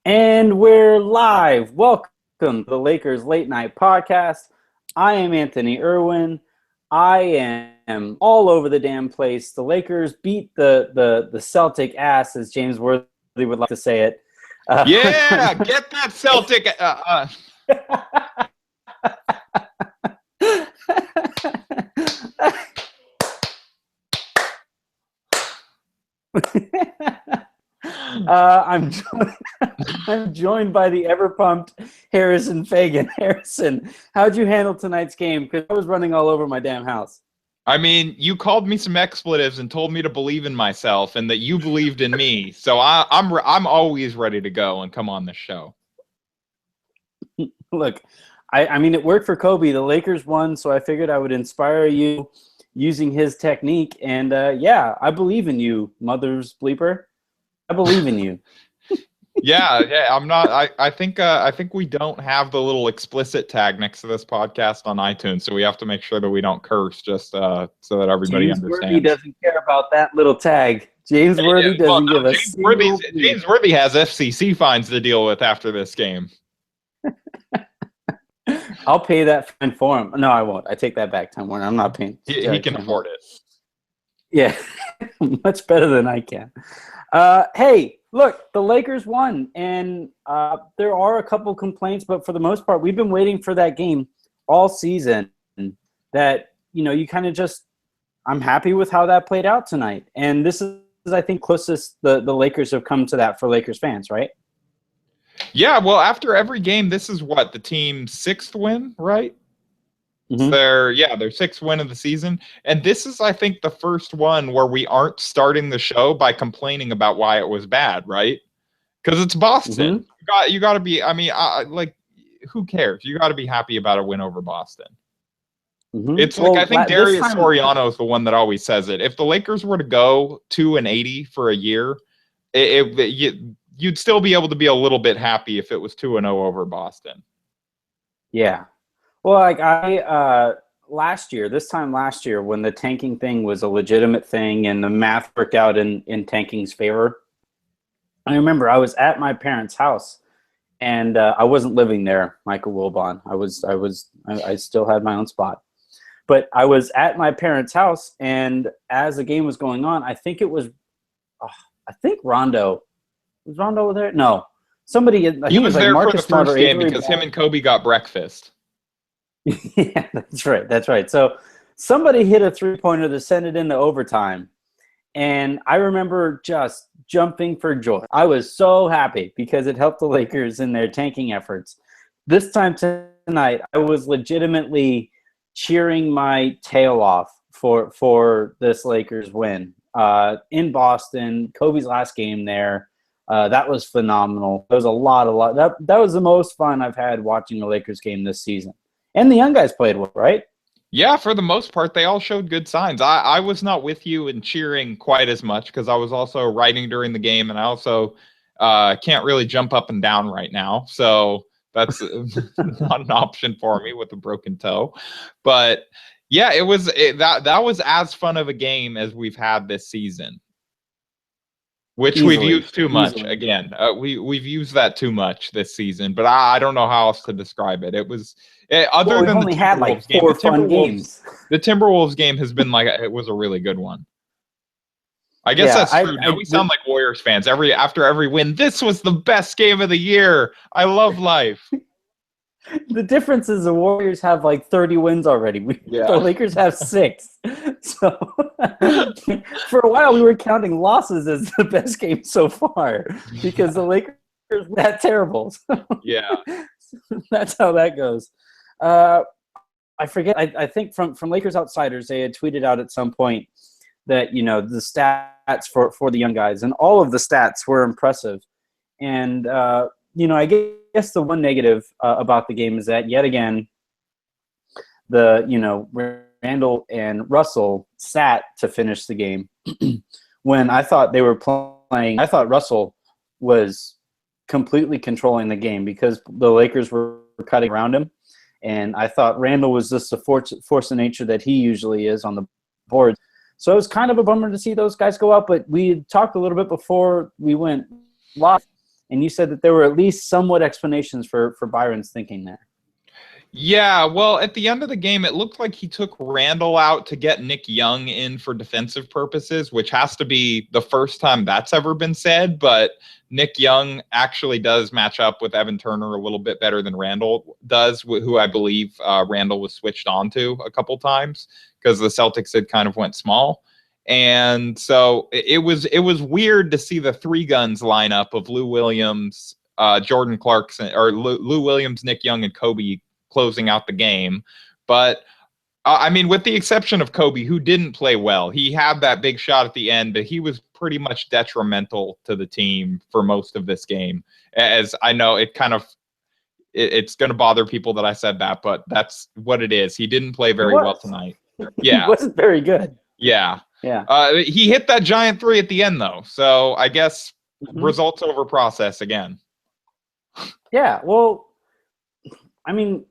And we're live. Welcome to the Lakers Late Night Podcast. I am Anthony Irwin. I am all over the damn place. The Lakers beat the Celtic ass, as James Worthy would like to say it. Yeah, get that Celtic. I'm I'm joined by the ever-pumped Harrison Fagan. Harrison, how'd you handle tonight's game? Because I was running all over my damn house. I mean, you called me some expletives and told me to believe in myself and that you believed in me. So I'm always ready to go and come on the show. Look, I mean, it worked for Kobe. The Lakers won, so I figured I would inspire you using his technique. And yeah, I believe in you, mother's bleeper. I believe in you. Yeah. I'm not. I think we don't have the little explicit tag next to this podcast on iTunes, so we have to make sure that we don't curse, just so that everybody James understands. Worthy doesn't care about that little tag. James Worthy doesn't give a James Worthy has FCC fines to deal with after this game. I'll pay that fine for him. No, I won't. I take that back, Time Warner. I'm not paying. He can afford it. Yeah, much better than I can. Hey, look, the Lakers won, and there are a couple complaints, but for the most part, we've been waiting for that game all season. That, you know, you kind of just – I'm happy with how that played out tonight. And this is, I think, closest the Lakers have come to that for Lakers fans, right? Yeah, well, after every game, this is what, the team's sixth win, right? Mm-hmm. Their sixth win of the season. And this is, I think, the first one where we aren't starting the show by complaining about why it was bad, right? Because it's Boston. Mm-hmm. You got to be, I mean, who cares? You got to be happy about a win over Boston. Mm-hmm. It's like, I think Darius Soriano is the one that always says it. If the Lakers were to go 2-80 for a year, you'd still be able to be a little bit happy if it was 2-0 over Boston. Yeah. Well, like this time last year, when the tanking thing was a legitimate thing and the math worked out in tanking's favor, I remember I was at my parents' house, and I wasn't living there, Michael Wilbon. I still had my own spot, but I was at my parents' house, and as the game was going on, I think Rondo. Was Rondo over there? No, somebody. He was there Marcus for the first game because him and Kobe got breakfast. Yeah, that's right. So somebody hit a three-pointer that sent it into overtime, and I remember just jumping for joy. I was so happy because it helped the Lakers in their tanking efforts. This time tonight, I was legitimately cheering my tail off for this Lakers win in Boston. Kobe's last game there. That was phenomenal. There was a lot. That was the most fun I've had watching a Lakers game this season. And the young guys played well, right? Yeah, for the most part, they all showed good signs. I was not with you in cheering quite as much because I was also writing during the game, and I also can't really jump up and down right now. So that's not an option for me with a broken toe. But yeah, that was as fun of a game as we've had this season. Which we've used too much. Again, we've used that too much this season, but I don't know how else to describe it. It was other than only had like 4 fun games. The Timberwolves game has been it was a really good one. I guess that's true. Now we sound like Warriors fans. After every win, this was the best game of the year. I love life. The difference is the Warriors have like 30 wins already. The Lakers have 6. So for a while we were counting losses as the best game so far because the Lakers were that terrible. So yeah. That's how that goes. I forget. I think from Lakers Outsiders, they had tweeted out at some point that, you know, the stats for the young guys and all of the stats were impressive. And, you know, I guess the one negative about the game is that yet again, Randall and Russell sat to finish the game when I thought they were playing. I thought Russell was completely controlling the game because the Lakers were cutting around him. And I thought Randall was just the force of nature that he usually is on the board. So it was kind of a bummer to see those guys go out. But we talked a little bit before we went live and you said that there were at least somewhat explanations for Byron's thinking there. Yeah, well, at the end of the game, it looked like he took Randall out to get Nick Young in for defensive purposes, which has to be the first time that's ever been said. But Nick Young actually does match up with Evan Turner a little bit better than Randall does, who I believe Randall was switched on to a couple times because the Celtics had kind of went small. And so it was weird to see the three guns lineup of Lou Williams, Jordan Clarkson, or Lou Williams, Nick Young, and Kobe closing out the game. But I mean, with the exception of Kobe, who didn't play well, he had that big shot at the end, but he was pretty much detrimental to the team for most of this game. As I know, it's going to bother people that I said that, but that's what it is. He didn't play very well tonight. Yeah, he wasn't very good. Yeah. Yeah. He hit that giant three at the end, though. So I guess results over process again. Yeah. Well, I mean,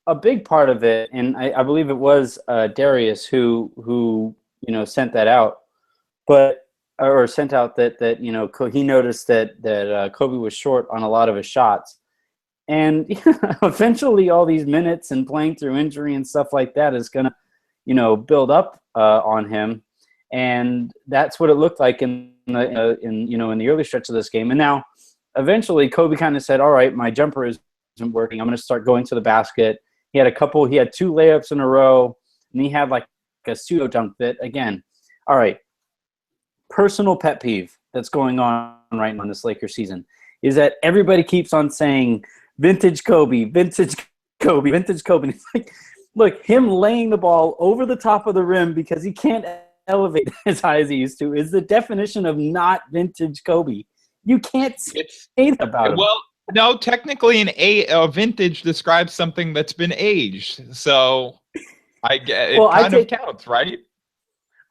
a big part of it, and I believe it was Darius who sent that out, or sent out that he noticed that Kobe was short on a lot of his shots, and eventually all these minutes and playing through injury and stuff like that is gonna build up on him, and that's what it looked like in the early stretch of this game. And now eventually Kobe kind of said, all right, my jumper isn't working, I'm going to start going to the basket. He had two layups in a row, and he had like a pseudo dunk that, again, all right, personal pet peeve that's going on right now in this Lakers season is that everybody keeps on saying vintage Kobe, vintage Kobe, vintage Kobe. And it's like, look, him laying the ball over the top of the rim because he can't elevate as high as he used to is the definition of not vintage Kobe. You can't say that about him. Well, no, technically a vintage describes something that's been aged. So I get it kind of counts, right?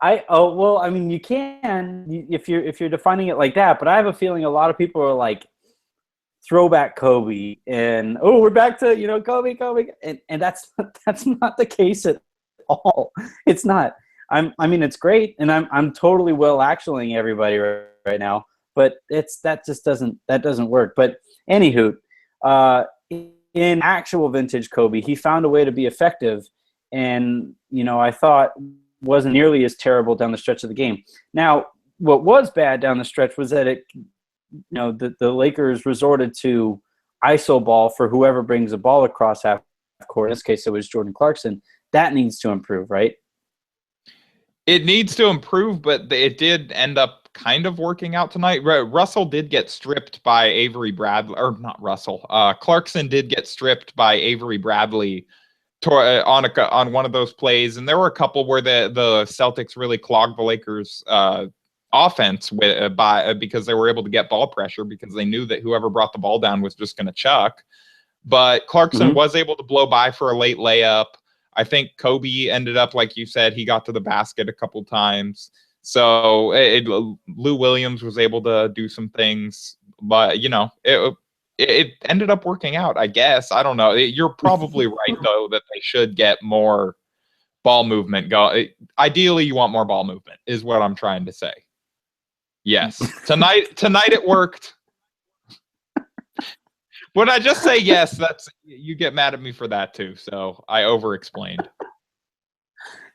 I mean, you can if you're defining it like that, but I have a feeling a lot of people are like throwback Kobe and we're back to Kobe, and that's not the case at all. It's not. I mean, it's great, and I'm totally actuallying everybody right now, but that doesn't work. But anywho, in actual vintage Kobe, he found a way to be effective, and I thought wasn't nearly as terrible down the stretch of the game. Now, what was bad down the stretch was that the Lakers resorted to ISO ball for whoever brings the ball across half court. In this case, it was Jordan Clarkson. That needs to improve, right? It needs to improve, but it did end up kind of working out tonight. Russell did get stripped by Avery Bradley, or not Russell. Clarkson did get stripped by Avery Bradley on one of those plays, and there were a couple where the Celtics really clogged the Lakers' offense because they were able to get ball pressure because they knew that whoever brought the ball down was just going to chuck. But Clarkson was able to blow by for a late layup. I think Kobe ended up, like you said, he got to the basket a couple times. So Lou Williams was able to do some things, but it ended up working out, I guess. I don't know. You're probably right, though, that they should get more ball movement. Ideally, you want more ball movement, is what I'm trying to say. Yes. Tonight it worked. When I just say yes, you get mad at me for that too. So I over-explained.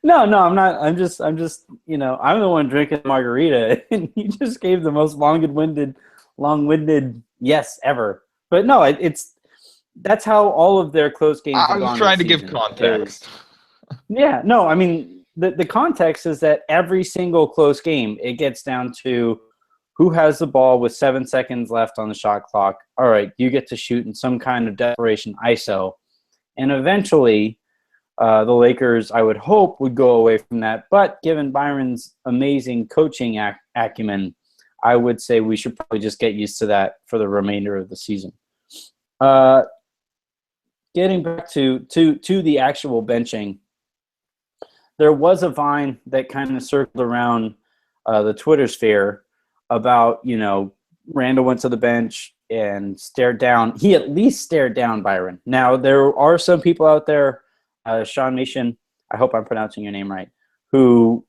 No, I'm not. I'm just, I'm the one drinking margarita, and you just gave the most long-winded yes ever. But no, that's how all of their close games have gone. I was trying to give context. Yeah, no, I mean, the context is that every single close game, it gets down to who has the ball with 7 seconds left on the shot clock. All right, you get to shoot in some kind of desperation ISO. And eventually, the Lakers, I would hope, would go away from that. But given Byron's amazing coaching acumen, I would say we should probably just get used to that for the remainder of the season. Getting back to the actual benching, there was a Vine that kind of circled around the Twitter sphere about, Randall went to the bench and stared down. He at least stared down Byron. Now, there are some people out there, Sean Mason, I hope I'm pronouncing your name right, who,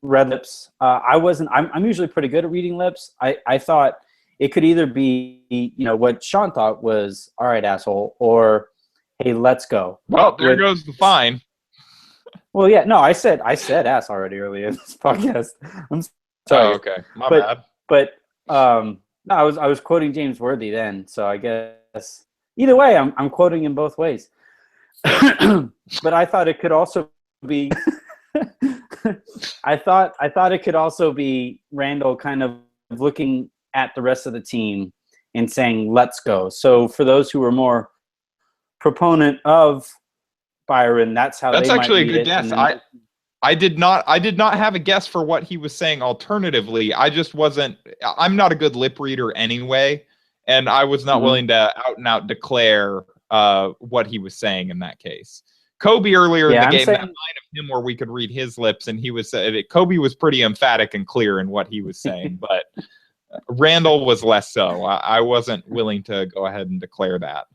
read lips. I'm usually pretty good at reading lips. I thought it could either be, what Sean thought was, all right, asshole, or, hey, let's go. Well, there goes the fine. Well, yeah, no, I said ass already earlier in this podcast. I'm sorry. Oh, okay. My bad. But no, I was quoting James Worthy then, so I guess either way, I'm quoting him both ways. But I thought it could also be I thought it could also be Randall kind of looking at the rest of the team and saying, let's go. So for those who were more proponent of Byron, that's how that's they actually might a good guess. I did not have a guess for what he was saying alternatively. I'm not a good lip reader anyway, and I was not willing to out and out declare what he was saying in that case. Kobe earlier in the game, that line of him where we could read his lips, and he was Kobe was pretty emphatic and clear in what he was saying, but Randall was less so. I wasn't willing to go ahead and declare that.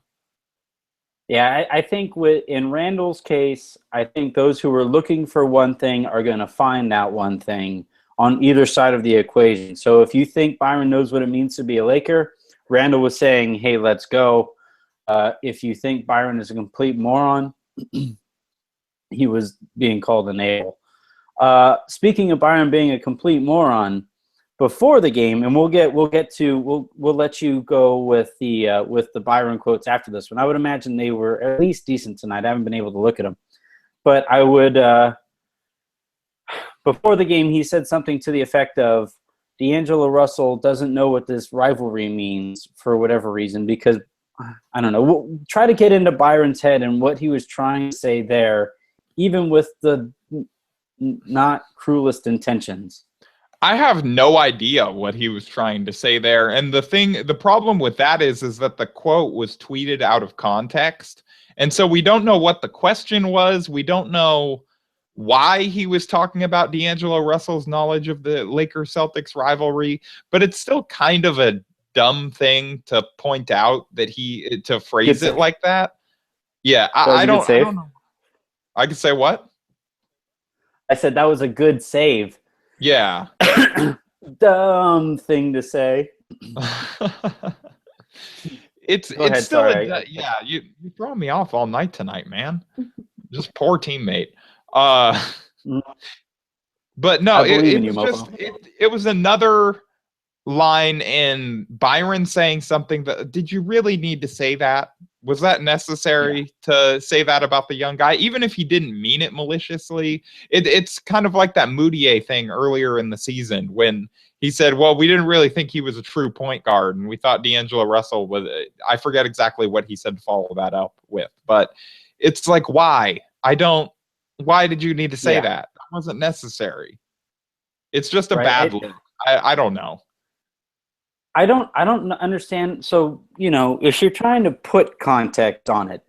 Yeah, I think in Randall's case, I think those who were looking for one thing are going to find that one thing on either side of the equation. So if you think Byron knows what it means to be a Laker, Randall was saying, hey, let's go. If you think Byron is a complete moron, he was being called an a-hole. Speaking of Byron being a complete moron, before the game, and we'll let you go with the Byron quotes after this one. I would imagine they were at least decent tonight. I haven't been able to look at them, but I would. Before the game, he said something to the effect of, "DAngelo Russell doesn't know what this rivalry means for whatever reason, because I don't know." We'll try to get into Byron's head and what he was trying to say there, even with the not cruelest intentions. I have no idea what he was trying to say there. And the problem with that is that the quote was tweeted out of context. And so we don't know what the question was. We don't know why he was talking about DAngelo Russell's knowledge of the Lakers-Celtics rivalry, but it's still kind of a dumb thing to point out that to phrase it like that. Yeah, I don't know. I could say what? I said that was a good save. Yeah. Dumb thing to say. It's still yeah, you're throwing me off all night tonight, man. Just poor teammate. But no, it was another line in Byron saying something that, did you really need to say that? Was that necessary to say that about the young guy? Even if he didn't mean it maliciously, it's kind of like that Moutier thing earlier in the season when he said, well, we didn't really think he was a true point guard, and we thought DAngelo Russell was, I forget exactly what he said to follow that up with, but it's like, why did you need to say that? That wasn't necessary. It's just a bad look. I don't know. I don't understand. So, if you're trying to put context on it,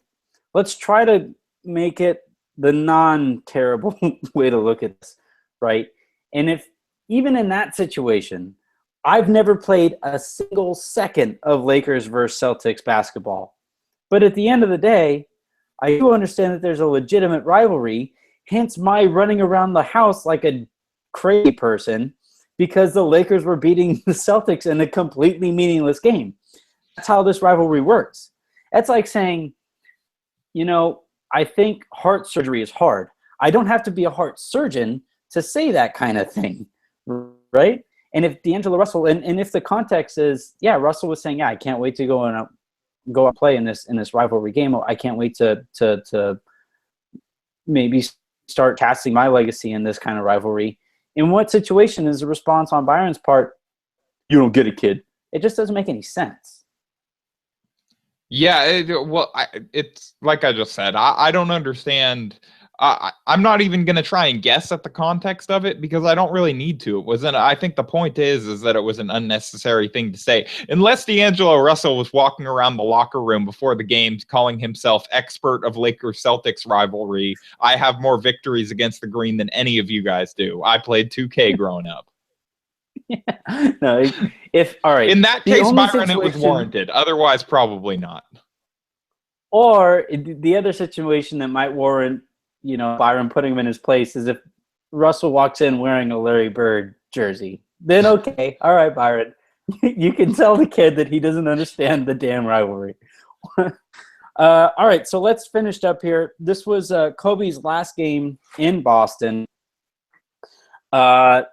let's try to make it the non-terrible way to look at this, right? And if even in that situation, I've never played a single second of Lakers versus Celtics basketball. But at the end of the day, I do understand that there's a legitimate rivalry, hence my running around the house like a crazy person, because the Lakers were beating the Celtics in a completely meaningless game. That's how this rivalry works. That's like saying, I think heart surgery is hard. I don't have to be a heart surgeon to say that kind of thing, right? And if DAngelo Russell, and if the context is, Russell was saying, I can't wait to go and play in this rivalry game. I can't wait to maybe start casting my legacy in this kind of rivalry. In what situation is the response on Byron's part, you don't get it, kid? It just doesn't make any sense. Yeah, it's like I just said, I don't understand. I'm not even going to try and guess at the context of it because I don't really need to. I think the point is that it was an unnecessary thing to say. Unless DAngelo Russell was walking around the locker room before the games calling himself expert of Lakers-Celtics rivalry, I have more victories against the green than any of you guys do. I played 2K growing up. No, all right. In that case, Byron, it was warranted. Otherwise, probably not. Or the other situation that might warrant Byron putting him in his place is if Russell walks in wearing a Larry Bird jersey. Then okay, all right, Byron, You can tell the kid that he doesn't understand the damn rivalry. All right, so let's finish up here. This was Kobe's last game in Boston. I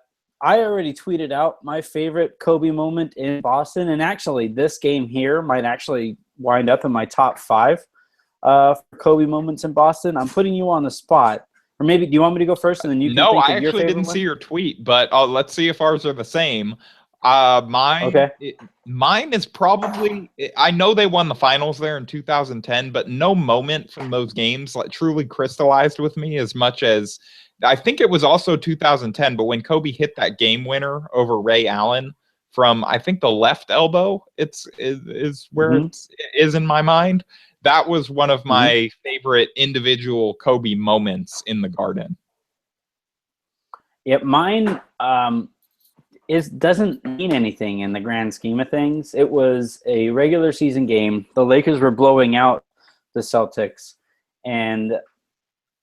already tweeted out my favorite Kobe moment in Boston, and actually this game here might actually wind up in my top 5 for Kobe moments in Boston. I'm putting you on the spot. Or maybe, do you want me to go first, and then you can think I of your actually favorite didn't one? see your tweet, but let's see if ours are the same. Okay. Mine is probably, I know they won the finals there in 2010, but no moment from those games like truly crystallized with me as much as I think it was also 2010, but when Kobe hit that game winner over Ray Allen from, I think, the left elbow, is where it is in my mind. That was one of my favorite individual Kobe moments in the Garden. Yeah, mine doesn't mean anything in the grand scheme of things. It was a regular season game. The Lakers were blowing out the Celtics, and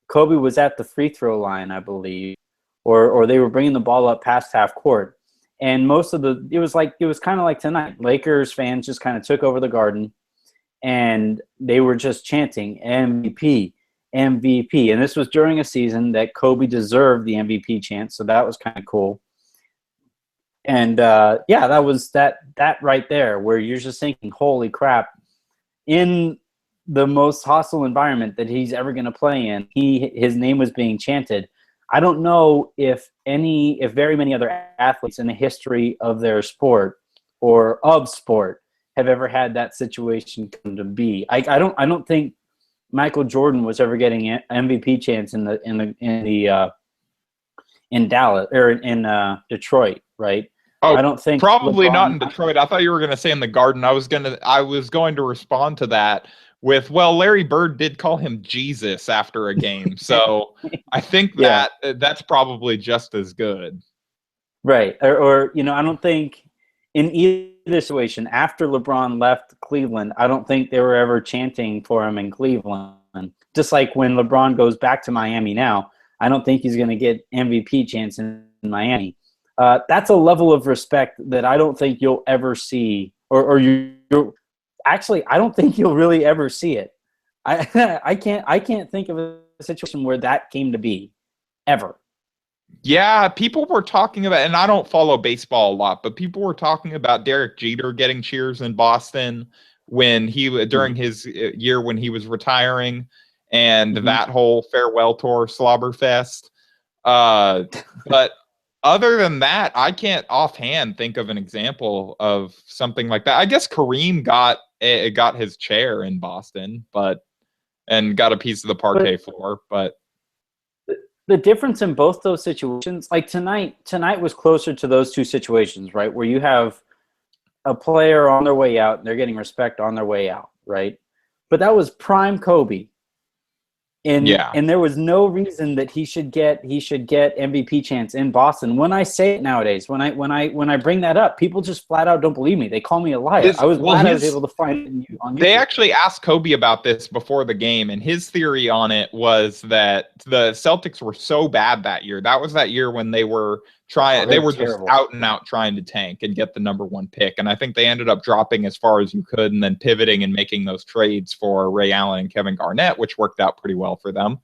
Kobe was at the free throw line, I believe, or they were bringing the ball up past half court. And it was kind of like tonight. Lakers fans just kind of took over the Garden, and they were just chanting MVP, MVP. And this was during a season that Kobe deserved the MVP chant, so that was kind of cool. And that was that right there, where you're just thinking, holy crap, in the most hostile environment that he's ever going to play in, his name was being chanted. I don't know if very many other athletes in the history of their sport or of sport have ever had that situation come to be. I don't think Michael Jordan was ever getting MVP chants in Dallas or in Detroit, right? Oh, I don't think probably LeBron, not in Detroit. I thought you were going to say in the Garden. I was going to respond to that with, well, Larry Bird did call him Jesus after a game, so I think that's probably just as good. Right, or I don't think in either situation after LeBron left Cleveland, I don't think they were ever chanting for him in Cleveland. Just like when LeBron goes back to Miami now, I don't think he's going to get MVP chants in Miami. That's a level of respect that I don't think you'll ever see, actually, I don't think you'll really ever see it. I can't think of a situation where that came to be, ever. Yeah, people were talking about, and I don't follow baseball a lot, but people were talking about Derek Jeter getting cheers in Boston during his year when he was retiring, and that whole farewell tour slobber fest. But other than that, I can't offhand think of an example of something like that. I guess Kareem got his chair in Boston, and got a piece of the parquet floor. But the difference in both those situations, like tonight was closer to those two situations, right? Where you have a player on their way out and they're getting respect on their way out, right? But that was prime Kobe. And there was no reason that he should get MVP chance in Boston. When I say it nowadays, when I bring that up, people just flat out don't believe me. They call me a liar. I was glad I was able to find it on YouTube. They actually asked Kobe about this before the game, and his theory on it was that the Celtics were so bad that year. That was that year when they were just out and out trying to tank and get the number 1 pick. And I think they ended up dropping as far as you could and then pivoting and making those trades for Ray Allen and Kevin Garnett, which worked out pretty well for them.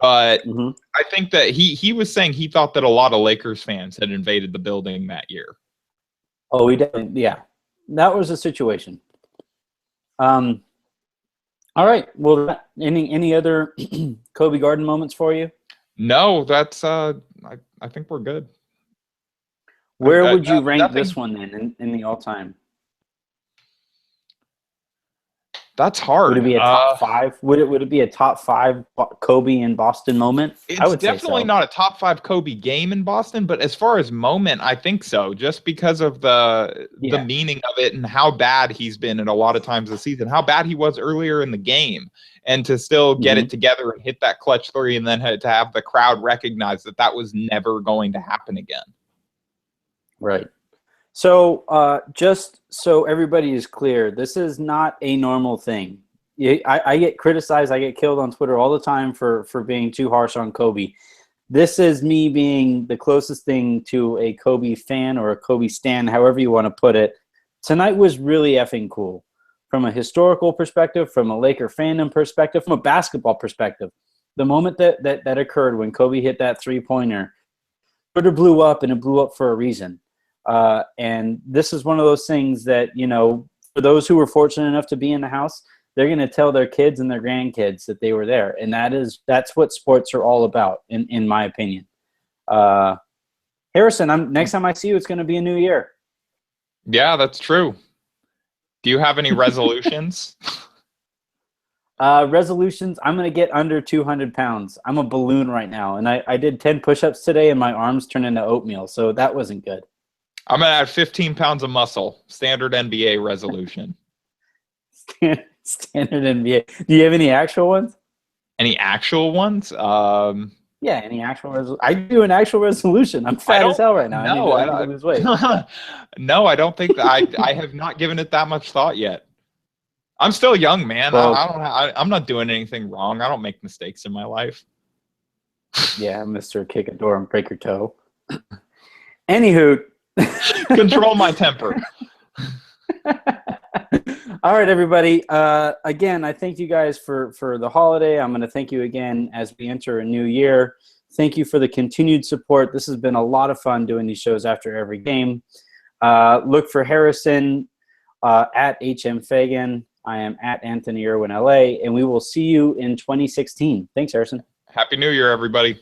But I think that he was saying he thought that a lot of Lakers fans had invaded the building that year. Oh, he definitely, yeah. That was a situation. All right. Well, any other Kobe Garden moments for you? No, that's I think we're good. Where would you rank this one then in the all-time? That's hard. Would it be a top 5? Would it be a top 5 Kobe in Boston moment? I would definitely say so. Not a top 5 Kobe game in Boston, but as far as moment, I think so. Just because of the meaning of it and how bad he's been in a lot of times this season, how bad he was earlier in the game, and to still get it together and hit that clutch 3, and then to have the crowd recognize that was never going to happen again. Right. So just so everybody is clear, this is not a normal thing. I get criticized. I get killed on Twitter all the time for being too harsh on Kobe. this is me being the closest thing to a Kobe fan or a Kobe stan, however you want to put it. Tonight was really effing cool from a historical perspective, from a Laker fandom perspective, from a basketball perspective. The moment that occurred when Kobe hit that three-pointer, Twitter blew up, and it blew up for a reason. And this is one of those things that, you know, for those who were fortunate enough to be in the house, they're going to tell their kids and their grandkids that they were there. And that's what sports are all about, in my opinion. Harrison, next time I see you, it's going to be a new year. Yeah, that's true. Do you have any resolutions? Resolutions, I'm going to get under 200 pounds. I'm a balloon right now. And I did 10 push-ups today, and my arms turned into oatmeal. So that wasn't good. I'm going to add 15 pounds of muscle. Standard NBA resolution. Standard NBA. Do you have any actual ones? Any actual ones? Yeah, any actual resolution. I do an actual resolution. I'm fat as hell right now. No, I need to lose weight. No, I don't think that I have not given it that much thought yet. I'm still young, man. Well, I'm not doing anything wrong. I don't make mistakes in my life. Yeah, Mr. Kick a door and break your toe. Anywho. Control my temper. All right, everybody. Again, I thank you guys for the holiday. I'm going to thank you again as we enter a new year. Thank you for the continued support. This has been a lot of fun doing these shows after every game. Look for Harrison at HM Fagan. I am at Anthony Irwin LA, and we will see you in 2016. Thanks, Harrison. Happy New Year, everybody.